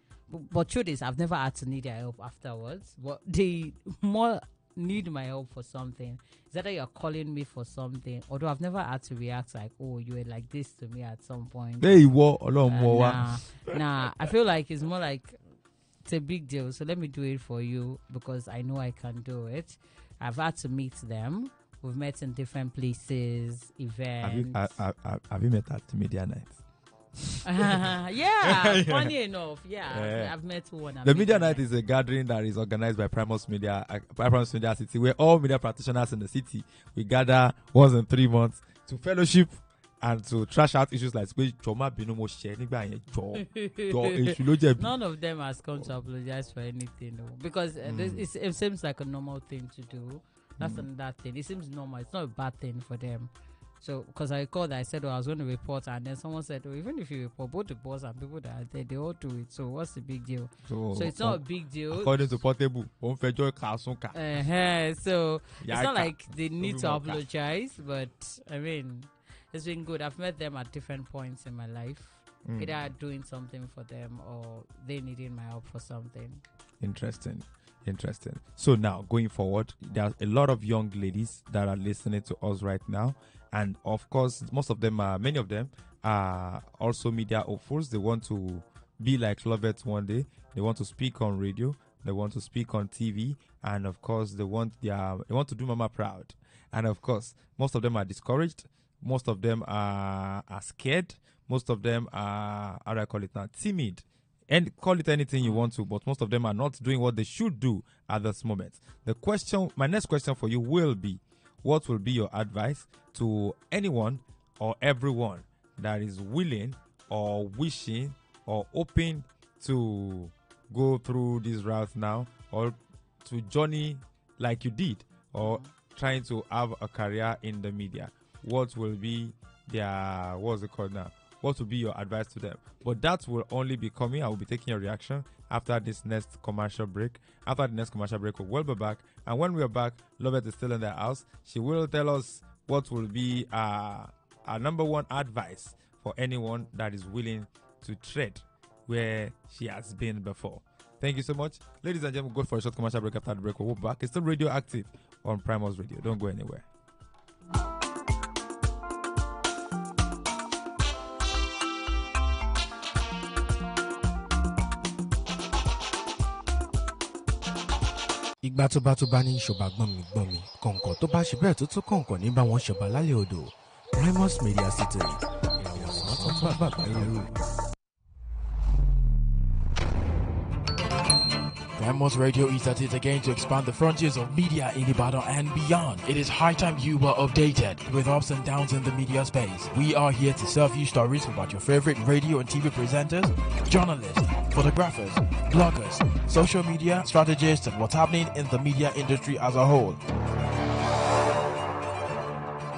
but truth is, I've never had to need their help afterwards. But they more need my help for something. Is that you're calling me for something? Although I've never had to react like, oh, you were like this to me at some point. Nah, I feel like it's more like it's a big deal. So let me do it for you because I know I can do it. I've had to meet them. We've met in different places, events. Have you met at Media Night? Yeah, funny enough. Yeah, I've met one. The Media Night is a gathering that is organized by Primus Media City, where all media practitioners in the city we gather once in 3 months to fellowship and to trash out issues like none of them has come to apologize for anything, though, because it seems like a normal thing to do. That's another thing. It seems normal. It's not a bad thing for them. So, because I recall that I said, I was going to report, and then someone said, even if you report, both the boss and people that are there, they all do it. So, what's the big deal? So it's not a big deal. According to Portable, so it's not like they need to apologize, but I mean, it's been good. I've met them at different points in my life, either doing something for them or they needing my help for something. Interesting. So now, going forward, there are a lot of young ladies that are listening to us right now. And of course, many of them are also media hopefuls. They want to be like Lovett one day. They want to speak on radio. They want to speak on TV. And of course, they want to do mama proud. And of course, most of them are discouraged. Most of them are scared. Most of them are, how do I call it now, timid. And call it anything you want to, but most of them are not doing what they should do at this moment. My next question for you will be, what will be your advice to anyone or everyone that is willing or wishing or hoping to go through this route now, or to journey like you did, or trying to have a career in the media? What will be their, what's it called now? What will be your advice to them? But that will only be coming. I will be taking your reaction after this next commercial break. After the next commercial break, we will be back. And when we are back, Lovett is still in the house. She will tell us what will be our number one advice for anyone that is willing to tread where she has been before. Thank you so much. Ladies and gentlemen, go for a short commercial break. After the break, we'll be back. It's still Radioactive on Primus Radio. Don't go anywhere. ìgbà tó bá ní ṣọba gbọ́n mi kọ̀ǹkọ̀ tó bá ṣe bẹ́ẹ̀ tó tún kọ̀ǹkọ̀ ní bá wọn ṣọba lálẹ́ odò Primus Media City ìràwọ̀ tó bá bàbá lẹ́rù. Primus Radio is at it again to expand the frontiers of media in Ibadan and beyond. It is high time you were updated with ups and downs in the media space. We are here to serve you stories about your favorite radio and TV presenters, journalists, photographers, bloggers, social media strategists, and what's happening in the media industry as a whole.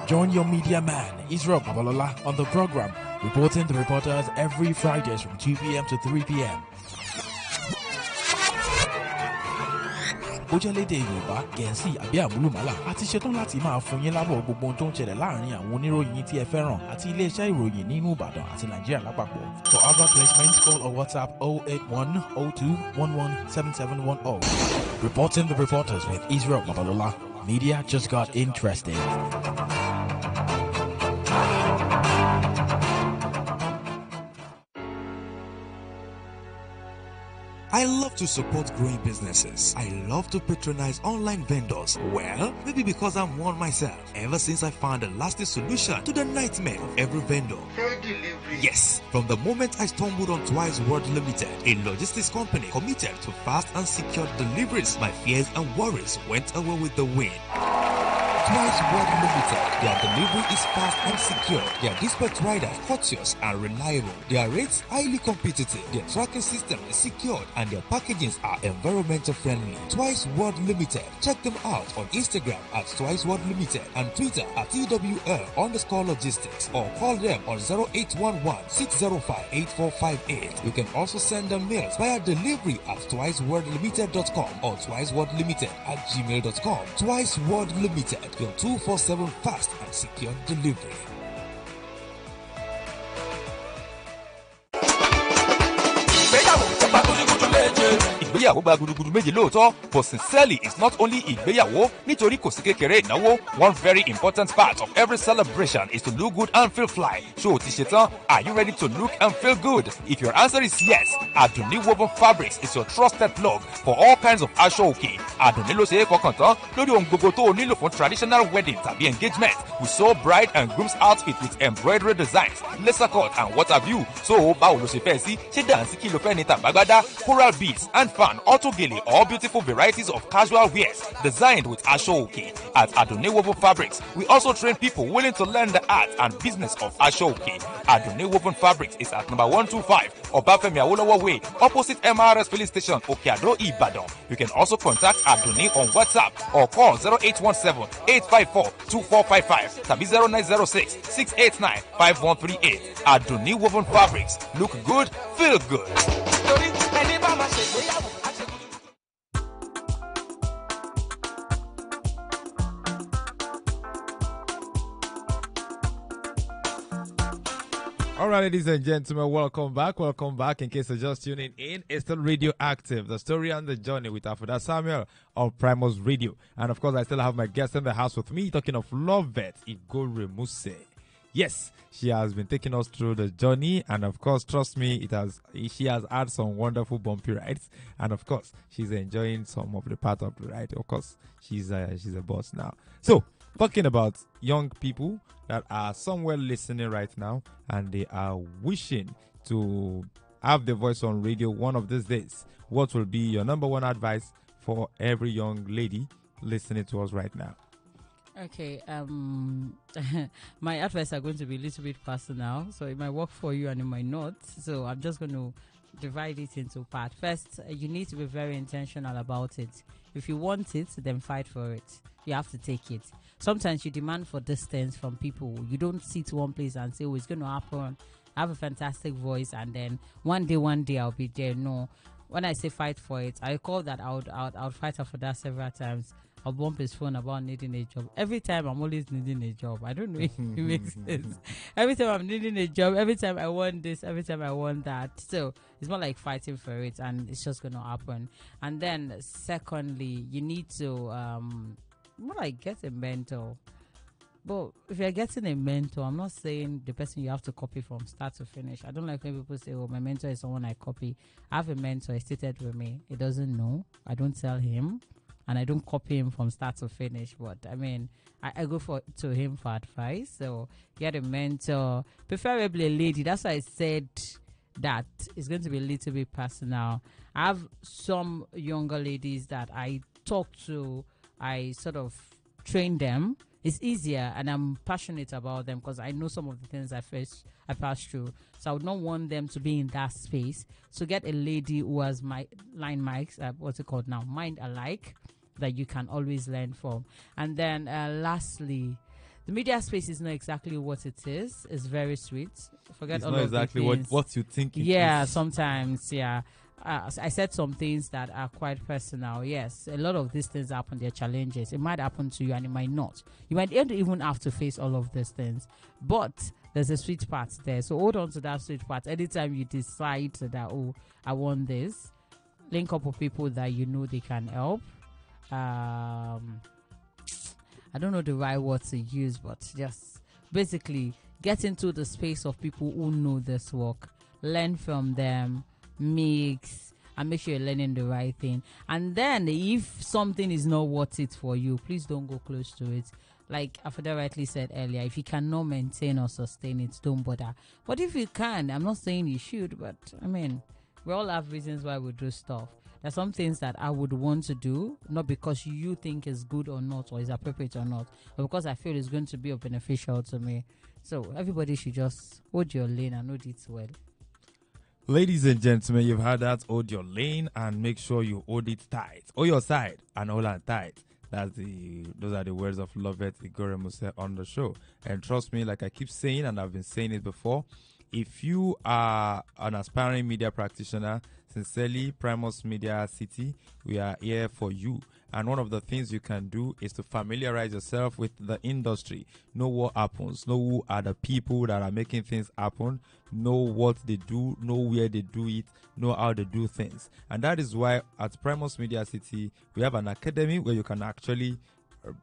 Join your media man, Israel Babalola, on the program, reporting the reporters every Fridays from 2 p.m. to 3 p.m. Bójẹ́lédè Yorùbá, Gẹ̀ẹ́sì àbí àmúlùmálà a ti ṣetán láti máa fún yín lábọ̀ gbogbo ohun tó ń ṣẹlẹ̀ láàrin àwọn oníròyìn tí ẹ fẹ́ràn àti iléeṣẹ́ ìròyìn nínú Ìbàdàn àti Nàìjíríà lápapọ̀. For advert placement, call or WhatsApp 08102117710. Reporting the reporters with Israel Babalola. Media just got interesting. I love to support growing businesses. I love to patronize online vendors. Well, maybe because I'm one myself. Ever since I found a lasting solution to the nightmare of every vendor. Fair delivery. Yes, from the moment I stumbled on Twice World Limited, a logistics company committed to fast and secure deliveries, my fears and worries went away with the wind. Twice World Limited. Their delivery is fast and secure. Their dispatch riders courteous and reliable. Their rates highly competitive. Their tracking system is secured and their packagings are environmental friendly. Twice World Limited. Check them out on Instagram at Twice World Limited and Twitter at TWL_logistics or call them on 0811-605-8458. You can also send them mails via delivery at twiceworldlimited.com or twiceworldlimited@gmail.com. Twice World Limited. Your 247 fast and secure delivery. Ìgbéyàwó gba gudugudu méje lóòótọ́, but sincerely it's not only ìgbéyàwó nítorí kò sí kékeré ìnáwó. One very important part of every celebration is to look good and feel fly. Ṣé o ti ṣetán? Are you ready to look and feel good? If your answer is yes, Adunni Woven Fabrics is your trusted plug for all kinds of aṣọ òkè. Adunni ló ṣe é fọkàn tán lórí ohun gbogbo tó o nílò fún traditional wedding tàbí engagement. We sew bride and groom's outfit with embroidery designs, laser cut and what have you. So báwo ló ṣe fẹ́ sí? Ṣé dànsí kí ló fẹ́ ní tàbágbádá? Coral beads and fan, auto gele, or beautiful varieties of casual wears designed with Ashoke. At Adunni Woven Fabrics, we also train people willing to learn the art and business of Ashoke. Adunni Woven Fabrics is at number 125 Obafemi Awolowo Way, opposite MRS filling station, Okeado, Ibadan. You can also contact Adunni on WhatsApp or call 0817-854-2455 tabi 0906-689-5138. Adunni Woven Fabrics. Look good, feel good. All right, ladies and gentlemen, welcome back. Welcome back. In case you're just tuning in, it's still Radioactive, the story and the journey with Afouda Samuel of Primus Radio. And of course, I still have my guest in the house with me, talking of Lovette Igore Muse. Yes, she has been taking us through the journey, and of course, trust me, she has had some wonderful bumpy rides, and of course, she's enjoying some of the part of the ride. Of course, she's a boss now. So, talking about young people that are somewhere listening right now, and they are wishing to have the voice on radio one of these days, what will be your number one advice for every young lady listening to us right now? Okay, my advice are going to be a little bit personal, so it might work for you and it might not. So I'm just going to divide it into parts. First, you need to be very intentional about it. If you want it, then fight for it. You have to take it. Sometimes you demand for distance from people. You don't sit one place and say, oh, it's going to happen. I have a fantastic voice, and then one day I'll be there. No. When I say fight for it, I recall that I would fight for that several times. I'll bump his phone about needing a job. Every time I'm always needing a job. I don't know if it makes sense. Every time I'm needing a job, every time I want this, every time I want that. So it's more like fighting for it, and it's just going to happen. And then secondly, you need to more like get a mentor. But if you're getting a mentor, I'm not saying the person you have to copy from start to finish. I don't like when people say, oh, my mentor is someone I copy. I have a mentor, he stated with me. He doesn't know. I don't tell him. and I don't copy him from start to finish. But I mean, I go to him for advice. So get a mentor, preferably a lady. That's why I said that it's going to be a little bit personal. I have some younger ladies that I talk to. I sort of train them. It's easier, and I'm passionate about them because I know some of the things I passed through. So I would not want them to be in that space. So get a lady who has line mics, what's it called now? Mind alike, that you can always learn from. And then lastly, the media space is not exactly what it is. It's very sweet. Forget it's all not of exactly the things. what you think it Yeah, is. sometimes, yeah. I said some things that are quite personal. Yes, a lot of these things happen. They're challenges. It might happen to you and it might not. You might even have to face all of these things. But there's a sweet part there. So hold on to that sweet part. Anytime you decide that, oh, I want this, link up with people that you know they can help. I don't know the right word to use, but just basically get into the space of people who know this work. Learn from them. Mix and make sure you're learning the right thing. And then if something is not worth it for you, please don't go close to it. Like Afouda rightly said earlier, if you cannot maintain or sustain it, don't bother. But if you can, I'm not saying you should, but I mean, we all have reasons why we do stuff. There's some things that I would want to do, not because you think is good or not, or is appropriate or not, but because I feel it's going to be beneficial to me. So everybody should just hold your lane and hold it well. Ladies and gentlemen, you've heard that. Hold your lane and make sure you hold it tight. Hold your side and hold it tight. Those are the words of Lovett Igoremuse on the show. And trust me, like I keep saying, and I've been saying it before, if you are an aspiring media practitioner, sincerely, Primus Media City, we are here for you. And one of the things you can do is to familiarize yourself with the industry. Know what happens. Know who are the people that are making things happen. Know what they do. Know where they do it. Know how they do things. And that is why at Primus Media City, we have an academy where you can actually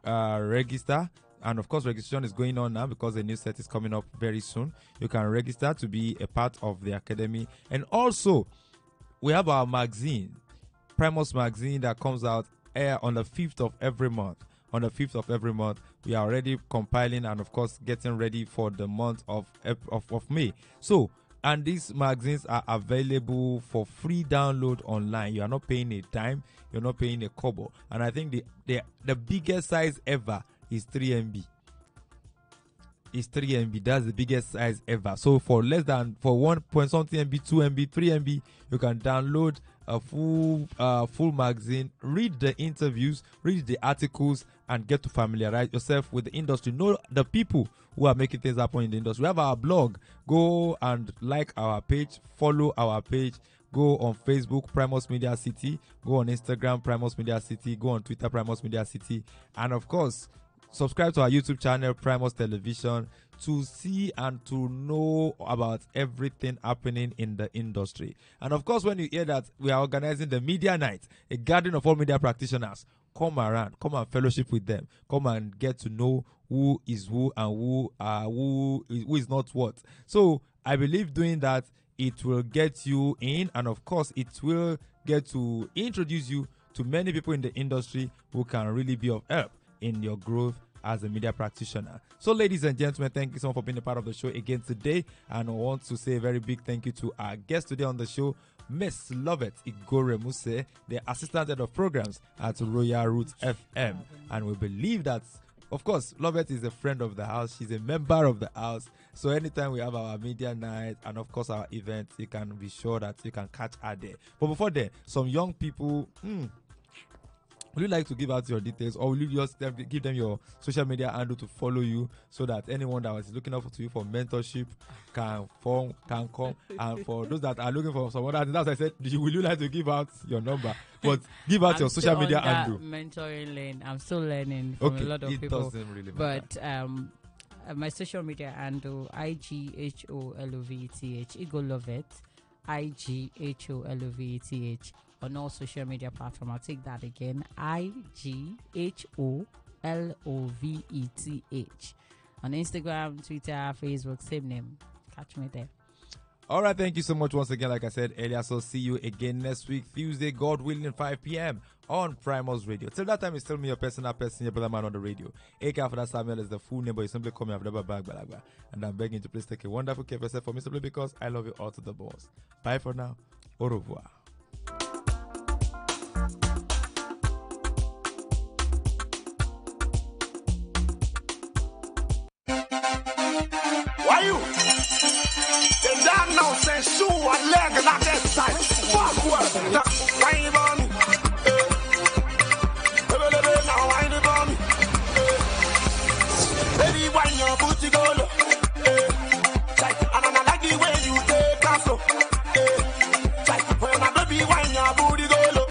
register. And of course, registration is going on now because the new set is coming up very soon. You can register to be a part of the academy. And also, we have our magazine, Primus Magazine, that comes out on the 5th of every month. On the 5th of every month, we are already compiling and, of course, getting ready for the month of May. So, and these magazines are available for free download online. You are not paying a dime. You're not paying a kobo. And I think the biggest size ever is 3 MB. Is 3 MB. That's the biggest size ever. So for less than 1 point something MB, 2 MB, 3 MB, you can download a full magazine, read the interviews, read the articles, and get to familiarize yourself with the industry. Know the people who are making things happen in the industry. We have our blog. Go and like our page, follow our page. Go on Facebook, Primus Media City. Go on Instagram, Primus Media City. Go on Twitter, Primus Media City. And of course, subscribe to our YouTube channel, Primus Television, to see and to know about everything happening in the industry. And of course, when you hear that we are organizing the Media Night, a gathering of all media practitioners, come around, come and fellowship with them, come and get to know who is who and who is not what. So I believe doing that, it will get you in, and of course, it will get to introduce you to many people in the industry who can really be of help in your growth as a media practitioner. So, ladies and gentlemen, thank you so much for being a part of the show again today. And I want to say a very big thank you to our guest today on the show, Miss Lovett Igoremuse, the assistant head of programs at Royal Roots FM. And we believe that, of course, Lovett is a friend of the house. She's a member of the house. So anytime we have our media night and, of course, our events, you can be sure that you can catch her there. But before then, some young people... would you like to give out your details, or will you just give them your social media handle to follow you, so that anyone that was looking up to you for mentorship can come, and for those that are looking for some other things, that's why I said, will you like to give out your number? But give out your social media handle. Mentoring lane, I'm still learning from a lot of people. Doesn't really matter. But my social media handle, IGHOLOVETH, Igoremuse, IGHOLOVETH. On all social media platforms. I'll take that again. IGHOLOVETH. On Instagram, Twitter, Facebook, same name. Catch me there. All right, thank you so much once again. Like I said earlier, so see you again next week, Tuesday, God willing, 5 p.m. on Primus Radio. Till that time, it's still me, your personal person, your brother man on the radio. AK Afouda Samuel is the full name, but you simply call me Afouda Balagba. And I'm begging you to please take a wonderful care of yourself for me simply because I love you all to the boss. Bye for now. Au revoir. Why you? They don't know, say, shoe and leg and that side. Fuck what? Why you on me? Now why you on me? Baby, why your booty go low? And I like the way you take off slow. When my baby, why your booty go low?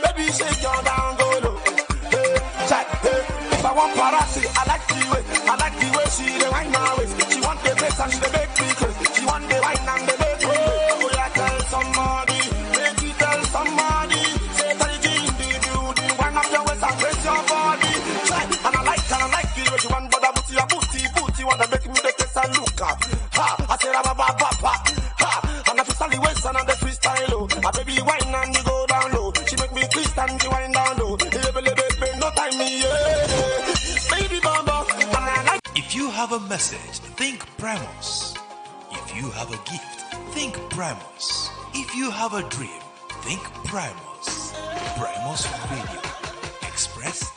Baby, shake your down, go low. If I want parasi, I like the way she the wine now is. She want the best and the big because she want the wine and the big. Oh, yeah, tell somebody, make you tell somebody. Say that you in the beauty, wind up your waist and raise your body. And I like the way she want, but I booty, want to make me the taste and look up. Ha, I say ha, and I feel the waist and the freestyle low. My baby wine and you go down low. She make me twist and you wind down low. Baby, no time me, yeah. Baby, bamba, and I like. If you have a message, think Primus. If you have a gift, think Primus. If you have a dream, think Primus. Primus Radio. Express